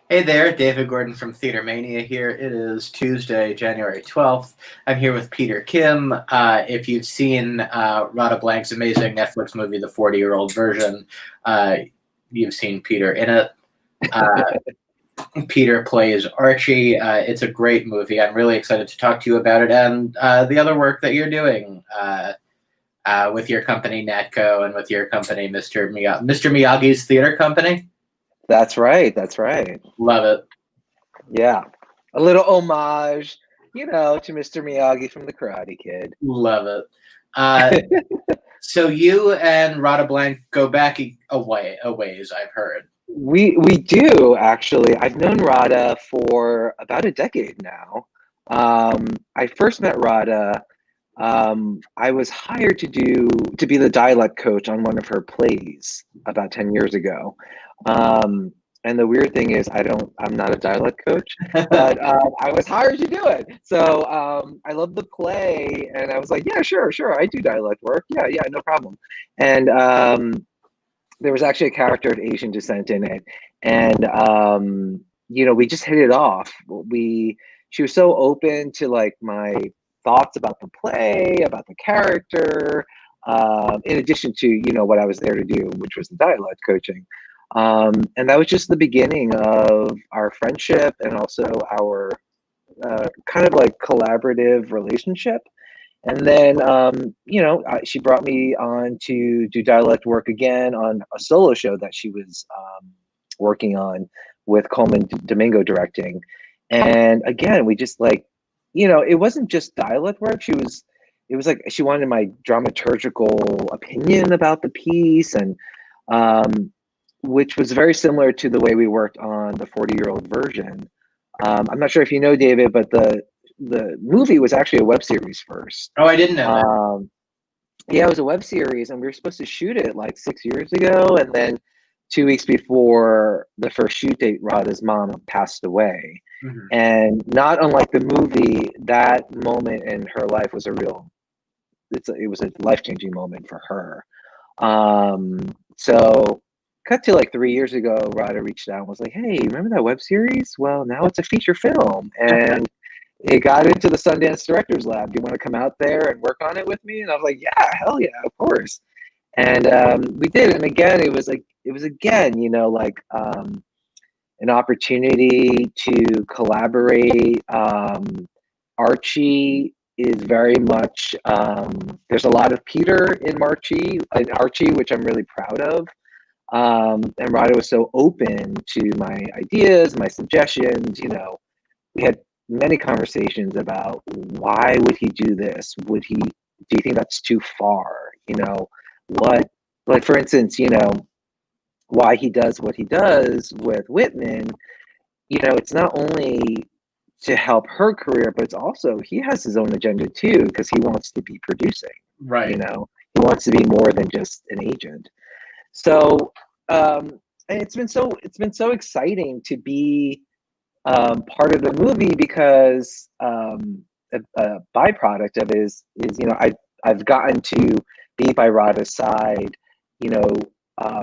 Hey there, David Gordon from TheaterMania here. It is Tuesday, January 12th. I'm here with Peter Kim. If you've seen Radha Blank's amazing Netflix movie, The 40-Year-Old Version, uh, you've seen Peter in it. Uh, Peter plays Archie. It's a great movie. I'm really excited to talk to you about it and the other work that you're doing with your company, NATCO, and with your company, Mr. Miyagi's Theater Company. That's right. That's right. Love it. Yeah. A little homage, to Mr. Miyagi from The Karate Kid. Love it. So you and Radha Blank go back a ways, I've heard. We do actually. I've known Radha for about a decade now. I first met Radha. I was hired to be the dialect coach on one of her plays about 10 years ago. And the weird thing is I'm not a dialect coach, but I was hired to do it. So I love the play and I was like, yeah, sure. I do dialect work. Yeah, no problem. And there was actually a character of Asian descent in it. And we just hit it off. She was so open to like my thoughts about the play, about the character, in addition to, what I was there to do, which was the dialect coaching. And that was just the beginning of our friendship and also our kind of like collaborative relationship. And then, she brought me on to do dialect work again on a solo show that she was working on with Coleman Domingo directing. And again, we just like, it wasn't just dialect work. It was like she wanted my dramaturgical opinion about the piece, and which was very similar to the way we worked on the 40-Year-Old Version. I'm not sure if you know, David, but the movie was actually a web series first. Oh, I didn't know that. Yeah, it was a web series, and we were supposed to shoot it like 6 years ago, and then 2 weeks before the first shoot date, Radha's mom passed away. Mm-hmm. And not unlike the movie, that moment in her life was it was a life-changing moment for her. So cut to like 3 years ago, Radha reached out and was like, hey, remember that web series? Well, now it's a feature film. And it got into the Sundance Directors Lab. Do you want to come out there and work on it with me? And I was like, yeah, hell yeah, of course. And we did. And again, it was again, an opportunity to collaborate. Archie is very much, there's a lot of Peter in Archie, which I'm really proud of. And Radha was so open to my ideas, my suggestions. We had many conversations about why would he do this? Do you think that's too far? What, like for instance, why he does what he does with Whitman, it's not only to help her career, but it's also, he has his own agenda too, because he wants to be producing, right? He wants to be more than just an agent. So, and it's been so exciting to be part of the movie, because a byproduct of it is I've gotten to be by Radha's side,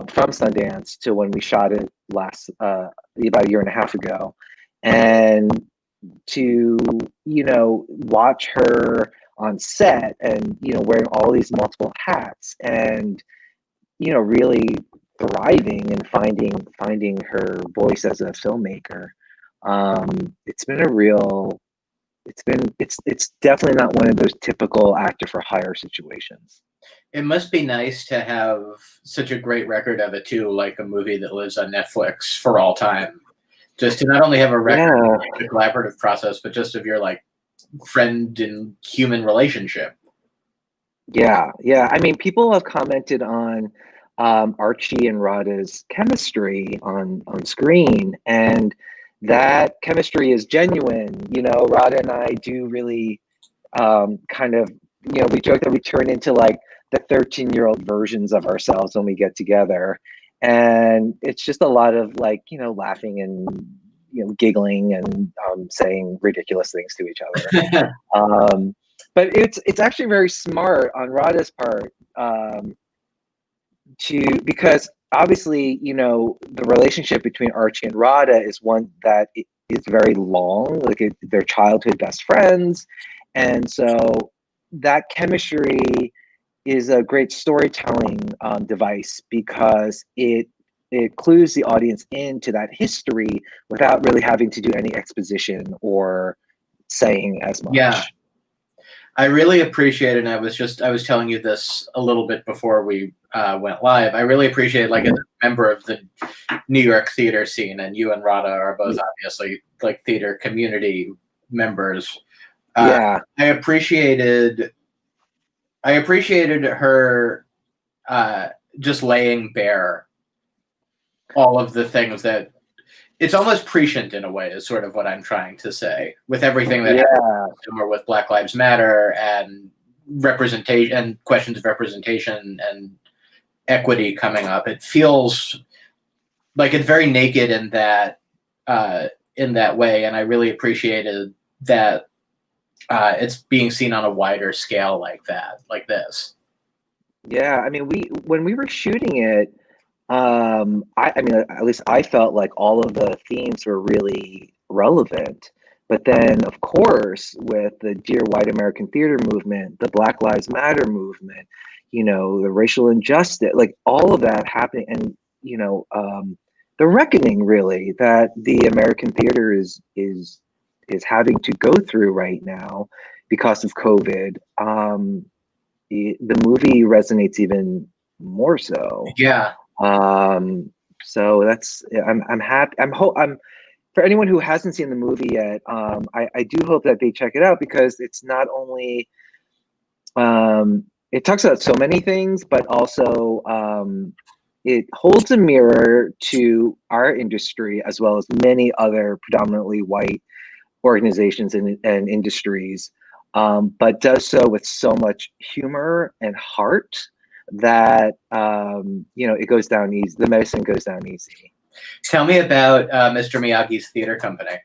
from Sundance to when we shot it last about a year and a half ago, and to watch her on set and wearing all these multiple hats and really thriving and finding her voice as a filmmaker. It's been it's definitely not one of those typical actor for hire situations. It must be nice to have such a great record of it too, like a movie that lives on Netflix for all time. Just to not only have a record of the collaborative process, but just of your like friend and human relationship. Yeah. I mean, people have commented on Archie and Radha's chemistry on screen, and that chemistry is genuine. Radha and I do really kind of, we joke that we turn into like the 13-year-old versions of ourselves when we get together. And it's just a lot of like, laughing and, giggling and saying ridiculous things to each other. But it's actually very smart on Radha's part, because obviously, the relationship between Archie and Radha is one that is very long. Like they're childhood best friends, and so that chemistry is a great storytelling device because it clues the audience into that history without really having to do any exposition or saying as much. Yeah. I really appreciate it, and I was telling you this a little bit before we went live. I really appreciate, like, as a member of the New York theater scene, and you and Radha are both obviously like theater community members. Yeah. I appreciated her just laying bare all of the things that it's almost prescient in a way, is sort of what I'm trying to say, with everything that happened with Black Lives Matter and representation and questions of representation and equity coming up. It feels like it's very naked in that way, and I really appreciated that it's being seen on a wider scale like that, like this. Yeah, I mean, when we were shooting it, I mean, at least I felt like all of the themes were really relevant. But then, of course, with the Dear White American Theater movement, the Black Lives Matter movement, the racial injustice, like all of that happening, and the reckoning really that the American theater is having to go through right now because of COVID. The movie resonates even more so. Yeah. So I'm happy. I'm for anyone who hasn't seen the movie yet. I do hope that they check it out because it's not only it talks about so many things, but also it holds a mirror to our industry as well as many other predominantly white organizations and industries, but does so with so much humor and heart that it goes down easy. The medicine goes down easy. Tell me about Mr. Miyagi's theater company.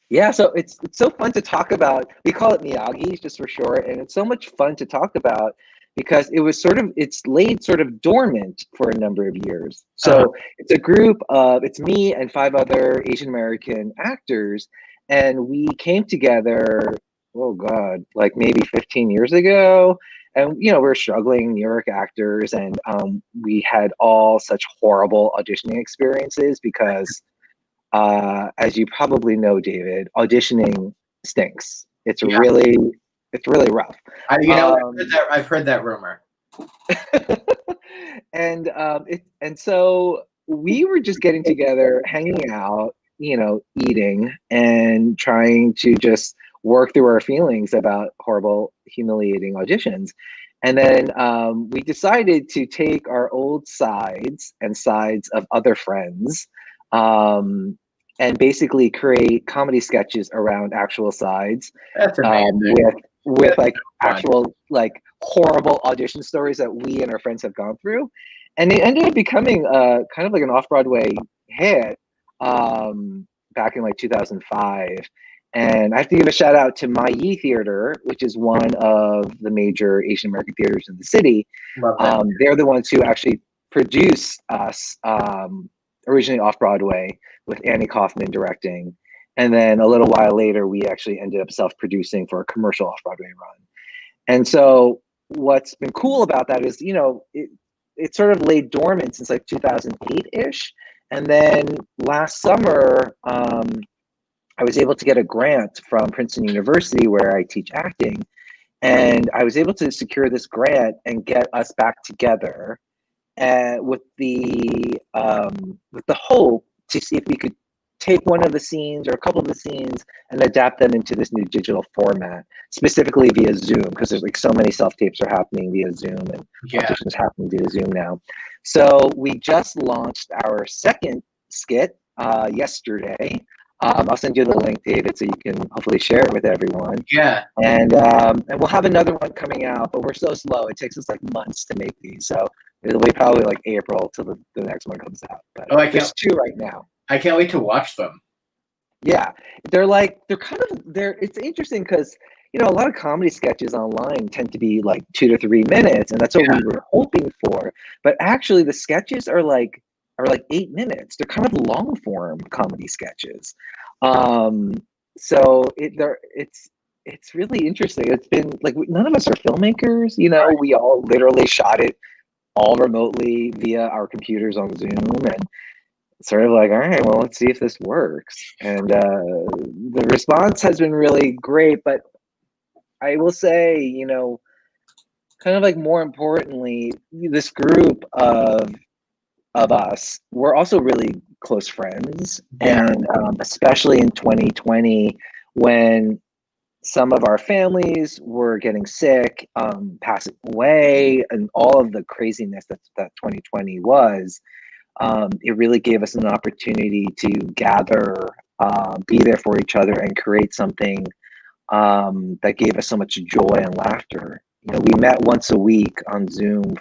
Yeah, so it's so fun to talk about. We call it Miyagi just for short, and it's so much fun to talk about because it's laid sort of dormant for a number of years. So it's a group of, it's me and 5 other Asian American actors, and we came together, oh God, like maybe 15 years ago. And, we're struggling New York actors, and we had all such horrible auditioning experiences because, as you probably know, David, auditioning stinks. It's really rough. I've heard that rumor. And so we were just getting together, hanging out, eating and trying to just work through our feelings about horrible, humiliating auditions. And then we decided to take our old sides and sides of other friends, and basically create comedy sketches around actual sides. That's amazing. With like actual like horrible audition stories that we and our friends have gone through. And it ended up becoming kind of like an off-Broadway hit back in like 2005. And I have to give a shout out to Miyagi Theater, which is one of the major Asian American theaters in the city. They're the ones who actually produced us originally off-Broadway with Annie Kaufman directing. And then a little while later, we actually ended up self-producing for a commercial off-Broadway run. And so what's been cool about that is, it sort of laid dormant since like 2008-ish. And then last summer, I was able to get a grant from Princeton University where I teach acting. And I was able to secure this grant and get us back together with the hope to see if we could take one of the scenes or a couple of the scenes and adapt them into this new digital format, specifically via Zoom, because there's like so many self-tapes are happening via Zoom and auditions happening via Zoom now. So we just launched our second skit yesterday. I'll send you the link, David, so you can hopefully share it with everyone. Yeah. And we'll have another one coming out, but we're so slow. It takes us like months to make these. So it'll be probably like April till the next one comes out. But there's 2 right now. I can't wait to watch them. Yeah, it's interesting because, you know, a lot of comedy sketches online tend to be like 2 to 3 minutes, and that's what we were hoping for. But actually, the sketches are like 8 minutes. They're kind of long form comedy sketches. Um, so it's really interesting. It's been like none of us are filmmakers. You know, we all literally shot it all remotely via our computers on Zoom, and sort of like, all right, well, let's see if this works. And the response has been really great, but I will say, you know, kind of like more importantly, this group of us, we're also really close friends. Yeah. And especially in 2020, when some of our families were getting sick, passing away, and all of the craziness that 2020 was, it really gave us an opportunity to gather, be there for each other, and create something that gave us so much joy and laughter. You know, we met once a week on Zoom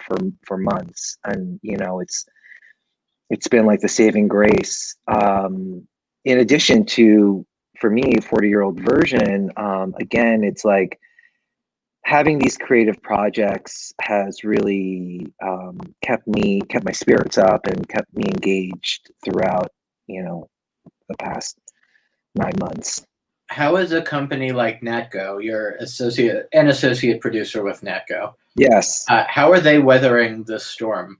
for months, and you know, it's been like the saving grace. In addition to, for me, 40-year-old version, again, it's like having these creative projects has really kept my spirits up and kept me engaged throughout, you know, the past 9 months. How is a company like NATCO, you're associate producer with NATCO, Yes. how are they weathering this storm?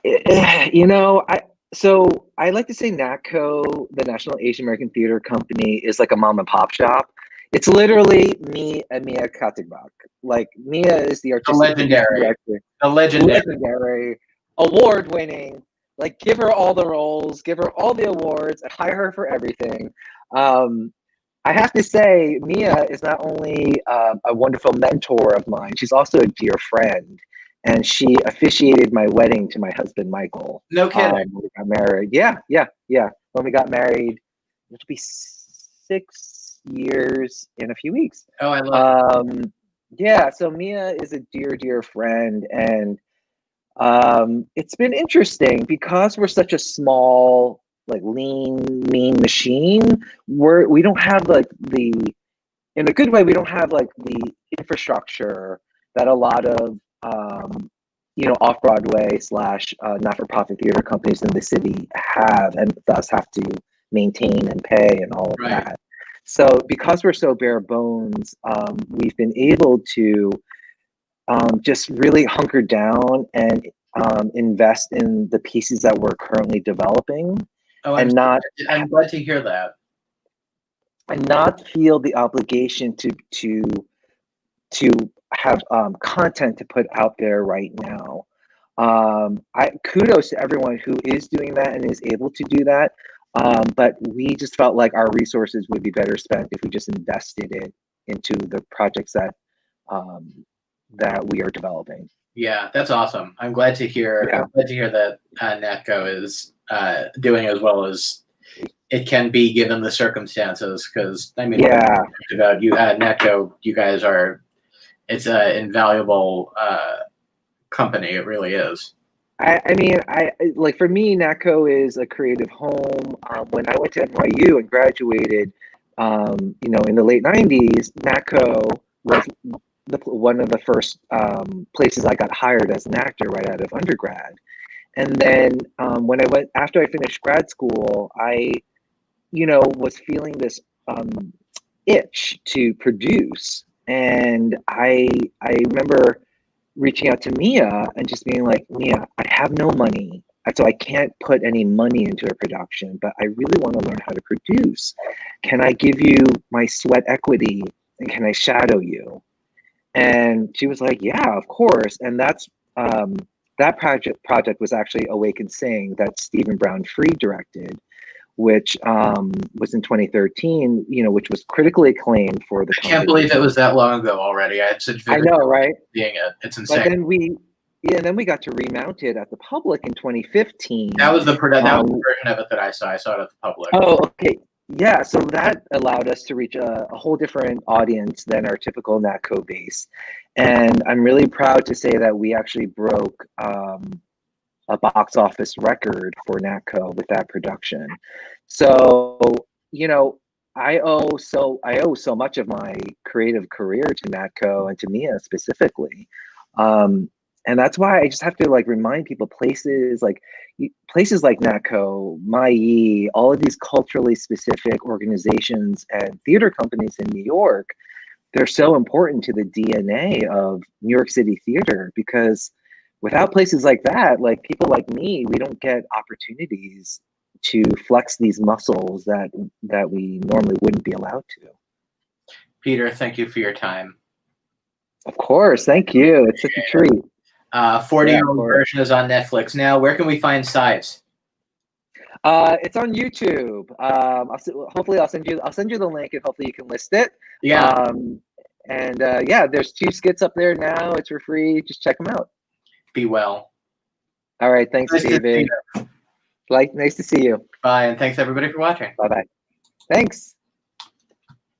You know, I like to say NATCO, the National Asian American Theater Company, is like a mom and pop shop. It's literally me and Mia Katigbak. Like, Mia is the The artistic legendary, director, the legendary. legendary, award-winning. Like, give her all the roles, give her all the awards, and hire her for everything. I have to say, Mia is not only a wonderful mentor of mine, she's also a dear friend. And she officiated my wedding to my husband, Michael. No kidding. When we got married. Yeah. When we got married, it'll be 6 years in a few weeks. Oh, I love it. Yeah, so Mia is a dear, dear friend. And it's been interesting because we're such a small, like lean, mean machine. We don't have like in a good way, we don't have like the infrastructure that a lot of you know, off Broadway / not-for-profit theater companies in the city have, and thus have to maintain and pay and all of that. So because we're so bare bones, we've been able to just really hunker down and invest in the pieces that we're currently developing, I'm glad to hear that. And not feel the obligation to have content to put out there right now. I kudos to everyone who is doing that and is able to do that. But we just felt like our resources would be better spent if we just invested it into the projects that we are developing. Yeah, that's awesome. I'm glad to hear. Yeah. I'm glad to hear that NATCO is doing as well as it can be given the circumstances. Because I mean, about you at NATCO, you guys are. It's an invaluable company. It really is. I mean, like, for me, NATCO is a creative home. When I went to NYU and graduated, you know, in the late '90s, NATCO was one of the first places I got hired as an actor right out of undergrad. And then when after I finished grad school, I, you know, was feeling this itch to produce. And I remember reaching out to Mia and just being like, Mia, I have no money, so I can't put any money into a production, but I really want to learn how to produce. Can I give you my sweat equity and can I shadow you? And she was like, yeah, of course. And that's that project was actually Awake and Sing that Stephen Brown Free directed, which was in 2013, you know, which was critically acclaimed for the company. I can't believe it was that long ago already. I had such I know, right? Being it. It's insane. But then we got to remount it at the public in 2015. That was the version of it that I saw. I saw it at the public. Oh, okay. Yeah, so that allowed us to reach a whole different audience than our typical NATCO base. And I'm really proud to say that we actually broke a box office record for NATCO with that production. So, you know, I owe so much of my creative career to Natco and to Mia specifically. Um, and that's why I just have to like remind people places like NATCO, Miyagi, all of these culturally specific organizations and theater companies in New York, they're so important to the DNA of New York City theater because without places like that, like people like me, we don't get opportunities to flex these muscles that we normally wouldn't be allowed to. Peter, thank you for your time. Of course, thank you. It's such a treat. 40-year-old version is on Netflix now. Where can we find Sides? It's on YouTube. Hopefully I'll send you the link and hopefully you can list it. Yeah. Yeah, there's 2 skits up there now. It's for free. Just check them out. Be well. All right, thanks, Nice David. Nice to see you. Bye, and thanks everybody for watching. Bye-bye. Thanks.